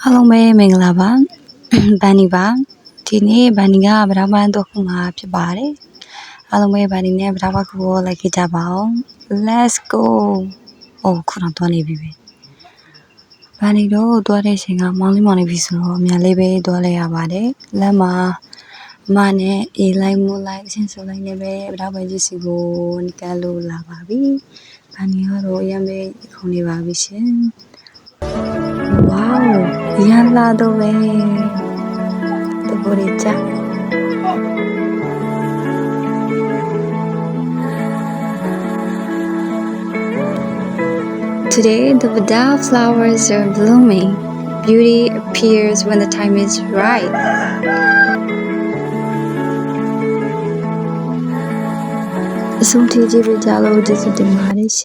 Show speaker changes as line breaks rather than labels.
အားလုံးပဲမင်္ဂလာပါဘန်နီပါဒီနေ့ဘန်နီကဗရာမန်တော့ခုမှာဖြစ်ပါတယ်အားလုံးပဲဘန်နီနဲ့ဗရာမခုကိုလိုက်ခဲ့ကြပါအောင် Let's go ခုနတော့နေပြီပဲဘန်နီတို့သွားတဲ့ချိန်ကမောင်းလေးပြီဆိုတော့အများလေးပဲသွားလိုက်ရပါတယ်လက်မှာမနဲ့အေးလိုက်မိုးလိုက်အချင်းစုံလိုက်နေပဲဗရာမန်ကြီးစီကိုနီကလို့လာပါပြီဘန်နီကတော့အရင်ပဲခုန်နေပါပြီရှင်Wow, yan lado be. Teburicha. Today the Vada flowers are blooming. Beauty appears when the time is right. Asum tiji be jalo jisu dimarish.